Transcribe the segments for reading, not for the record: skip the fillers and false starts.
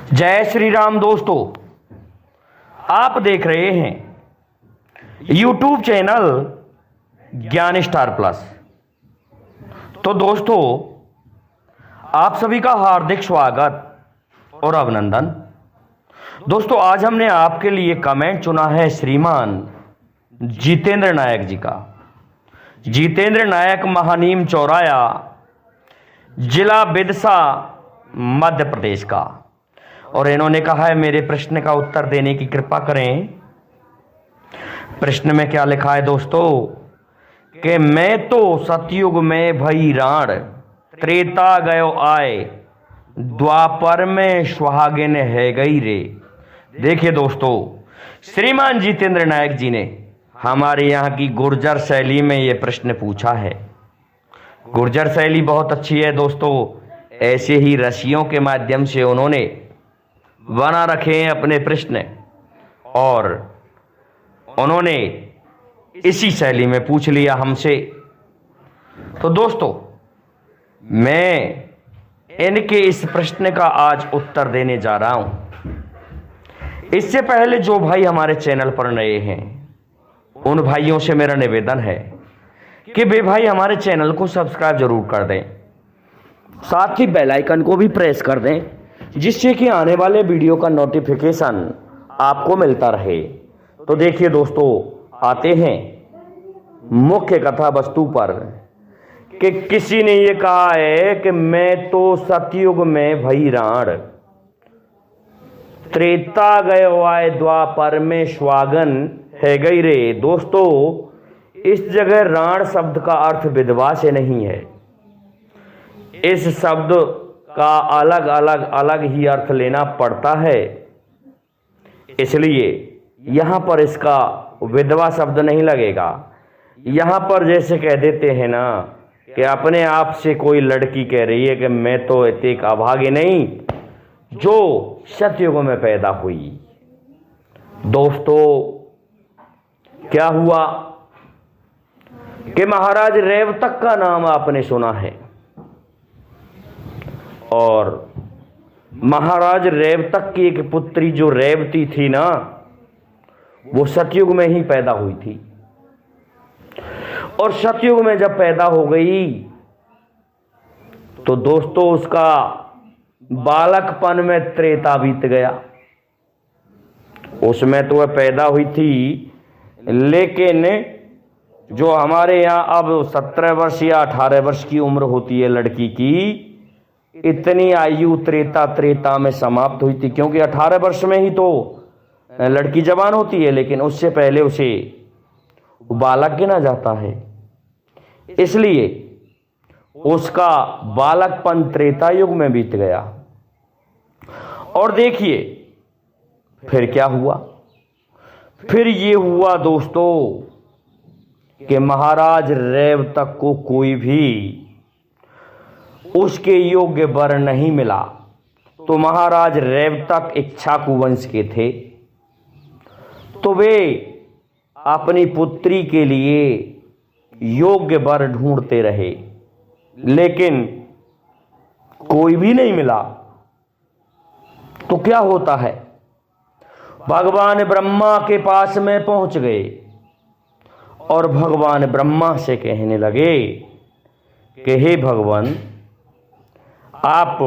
जय श्री राम दोस्तों, आप देख रहे हैं YouTube चैनल ज्ञान स्टार प्लस। तो दोस्तों, आप सभी का हार्दिक स्वागत और अभिनंदन। दोस्तों, आज हमने आपके लिए कमेंट चुना है श्रीमान जितेंद्र नायक जी का। जितेंद्र नायक, महानीम चौराया, जिला बिदसा, मध्य प्रदेश का। और इन्होंने कहा है मेरे प्रश्न का उत्तर देने की कृपा करें। प्रश्न में क्या लिखा है दोस्तों कि मैं तो सतयुग में भई राण, त्रेता गयो आए, द्वापर में सुहागिन है गई रे। देखिए दोस्तों, श्रीमान जितेंद्र नायक जी ने हमारे यहाँ की गुर्जर शैली में ये प्रश्न पूछा है। गुर्जर शैली बहुत अच्छी है दोस्तों। ऐसे ही रसियों के माध्यम से उन्होंने बना रखे हैं अपने प्रश्न और उन्होंने इसी शैली में पूछ लिया हमसे। तो दोस्तों, मैं इनके इस प्रश्न का आज उत्तर देने जा रहा हूं। इससे पहले जो भाई हमारे चैनल पर नए हैं, उन भाइयों से मेरा निवेदन है कि वे भाई हमारे चैनल को सब्सक्राइब जरूर कर दें, साथ ही बेल आइकन को भी प्रेस कर दें, जिससे कि आने वाले वीडियो का नोटिफिकेशन आपको मिलता रहे। तो देखिए दोस्तों, आते हैं मुख्य कथा वस्तु पर कि किसी ने ये कहा है कि मैं तो सतयुग में भई राण, त्रेता गयो आए, द्वापर में सुहागन है गई रे। दोस्तों, इस जगह राण शब्द का अर्थ विधवा से नहीं है। इस शब्द का अलग ही अर्थ लेना पड़ता है, इसलिए यहां पर इसका विधवा शब्द नहीं लगेगा। यहां पर जैसे कह देते हैं ना कि अपने आप से कोई लड़की कह रही है कि मैं तो एक अभागी नहीं जो सतयुग में पैदा हुई। दोस्तों, क्या हुआ कि महाराज रेवतक का नाम आपने सुना है, और महाराज रेवतक की एक पुत्री जो रेवती थी ना, वो सतयुग में ही पैदा हुई थी। और सतयुग में जब पैदा हो गई तो दोस्तों उसका बालकपन में त्रेता बीत गया। उसमें तो वह पैदा हुई थी, लेकिन जो हमारे यहाँ अब 17 वर्ष या 18 वर्ष की उम्र होती है लड़की की, इतनी आयु त्रेता में समाप्त हुई थी, क्योंकि 18 वर्ष में ही तो लड़की जवान होती है, लेकिन उससे पहले उसे बालक गिना जाता है। इसलिए उसका बालकपन त्रेता युग में बीत गया। और देखिए फिर क्या हुआ। फिर ये हुआ दोस्तों कि महाराज रेवतक को कोई भी उसके योग्य वर नहीं मिला। तो महाराज रेवतक इक्ष्वाकु वंश के थे, तो वे अपनी पुत्री के लिए योग्य वर ढूंढते रहे, लेकिन कोई भी नहीं मिला। तो क्या होता है, भगवान ब्रह्मा के पास में पहुंच गए और भगवान ब्रह्मा से कहने लगे कि हे भगवान, आप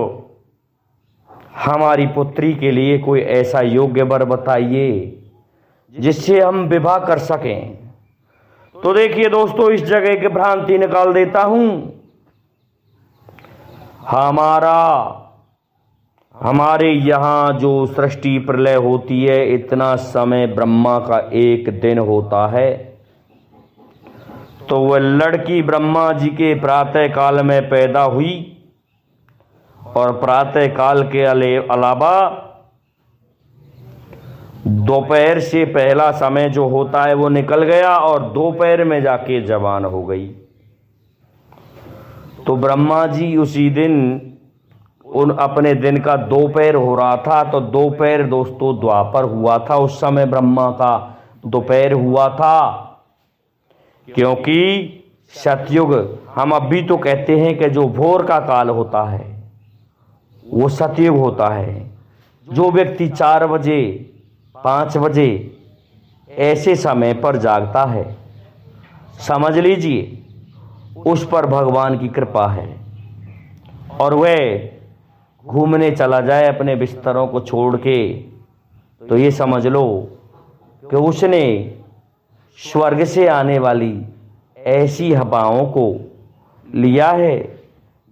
हमारी पुत्री के लिए कोई ऐसा योग्य वर बताइए जिससे हम विवाह कर सकें। तो देखिए दोस्तों, इस जगह की भ्रांति निकाल देता हूं। हमारे यहां जो सृष्टि प्रलय होती है, इतना समय ब्रह्मा का एक दिन होता है। तो वह लड़की ब्रह्मा जी के प्रातः काल में पैदा हुई, और प्रातः काल के अलावा दोपहर से पहला समय जो होता है वो निकल गया, और दोपहर में जाके जवान हो गई। तो ब्रह्मा जी उसी दिन अपने दिन का दोपहर हो रहा था, तो दोपहर दोस्तों द्वापर हुआ था। उस समय ब्रह्मा का दोपहर हुआ था, क्योंकि सतयुग हम अभी तो कहते हैं कि जो भोर का काल होता है वो सतयुग होता है, जो व्यक्ति 4 बजे 5 बजे ऐसे समय पर जागता है, समझ लीजिए उस पर भगवान की कृपा है, और वह घूमने चला जाए अपने बिस्तरों को छोड़ के, तो ये समझ लो कि उसने स्वर्ग से आने वाली ऐसी हवाओं को लिया है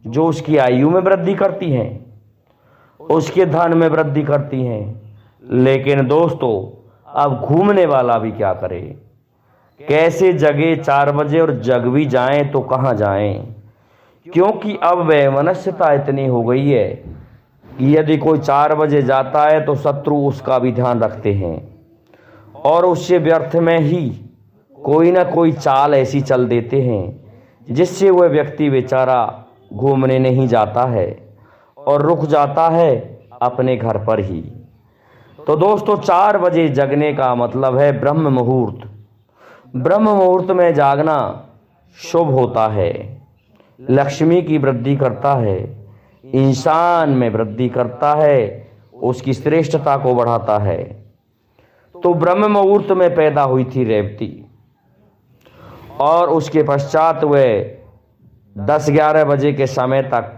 जो उसकी आयु में वृद्धि करती हैं, उसके धन में वृद्धि करती हैं। लेकिन दोस्तों, अब घूमने वाला भी क्या करे, कैसे जगे 4 बजे और जग भी जाएं तो कहाँ जाएं, क्योंकि अब वैमनस्यता इतनी हो गई है कि यदि कोई 4 बजे जाता है तो शत्रु उसका भी ध्यान रखते हैं और उससे व्यर्थ में ही कोई ना कोई चाल ऐसी चल देते हैं जिससे वह व्यक्ति बेचारा घूमने नहीं जाता है और रुक जाता है अपने घर पर ही। तो दोस्तों, 4 बजे जगने का मतलब है ब्रह्म मुहूर्त। ब्रह्म मुहूर्त में जागना शुभ होता है, लक्ष्मी की वृद्धि करता है, इंसान में वृद्धि करता है, उसकी श्रेष्ठता को बढ़ाता है। तो ब्रह्म मुहूर्त में पैदा हुई थी रेवती, और उसके पश्चात वह 10-11 बजे के समय तक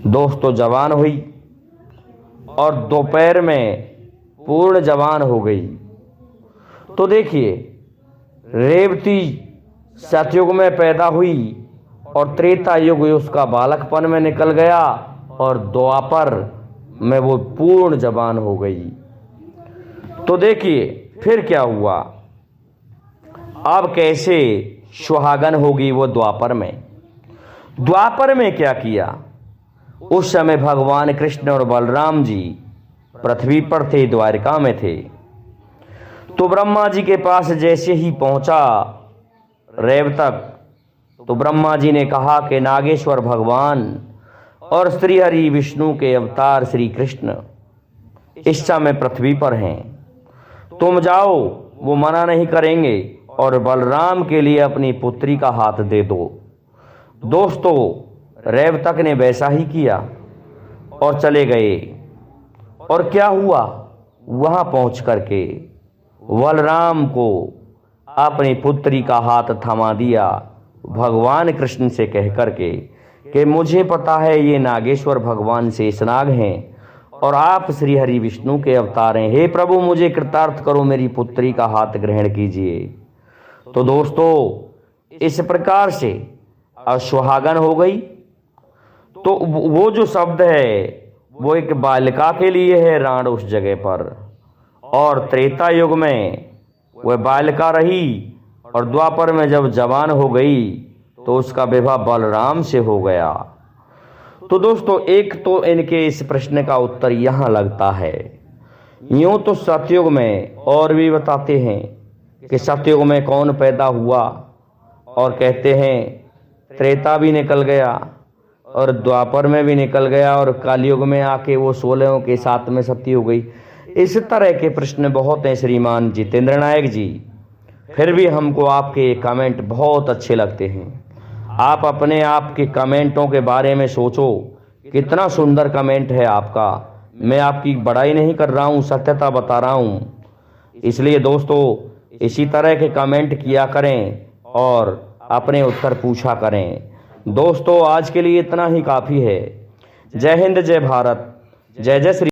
दोस्तों जवान हुई और दोपहर में पूर्ण जवान हो गई। तो देखिए, रेवती सतयुग में पैदा हुई और त्रेता युग उसका बालकपन में निकल गया और द्वापर में वो पूर्ण जवान हो गई। तो देखिए फिर क्या हुआ, अब कैसे सुहागन होगी वो द्वापर में। द्वापर में क्या किया, उस समय भगवान कृष्ण और बलराम जी पृथ्वी पर थे, द्वारिका में थे। तो ब्रह्मा जी के पास जैसे ही पहुंचा रेवतक, तो ब्रह्मा जी ने कहा कि नागेश्वर भगवान और श्री हरि विष्णु के अवतार श्री कृष्ण इस समय पृथ्वी पर हैं, तुम जाओ, वो मना नहीं करेंगे, और बलराम के लिए अपनी पुत्री का हाथ दे दो। दोस्तों, रेवतक ने वैसा ही किया और चले गए। और क्या हुआ, वहां पहुंच करके बलराम को अपनी पुत्री का हाथ थमा दिया भगवान कृष्ण से कह करके कि मुझे पता है ये नागेश्वर भगवान शेषनाग हैं और आप श्री हरि विष्णु के अवतार हैं, हे प्रभु मुझे कृतार्थ करो, मेरी पुत्री का हाथ ग्रहण कीजिए। तो दोस्तों, इस प्रकार से सुहागन हो गई। तो वो जो शब्द है वो एक बालिका के लिए है, राण उस जगह पर, और त्रेता युग में वह बालिका रही और द्वापर में जब जवान हो गई तो उसका विवाह बलराम से हो गया। तो दोस्तों, एक तो इनके इस प्रश्न का उत्तर यहाँ लगता है। यूं तो सतयुग में और भी बताते हैं कि सतयुग में कौन पैदा हुआ, और कहते हैं त्रेता भी निकल गया और द्वापर में भी निकल गया और कलयुग में आके वो 16 के साथ में सती हो गई। इस तरह के प्रश्न बहुत हैं श्रीमान जितेंद्र नायक जी। फिर भी हमको आपके कमेंट बहुत अच्छे लगते हैं। आप अपने आप के कमेंटों के बारे में सोचो, कितना सुंदर कमेंट है आपका। मैं आपकी बड़ाई नहीं कर रहा हूँ, सत्यता बता रहा हूँ। इसलिए दोस्तों, इसी तरह के कमेंट किया करें और अपने उत्तर पूछा करें। दोस्तों, आज के लिए इतना ही काफ़ी है। जय हिंद, जय भारत, जय जय श्री।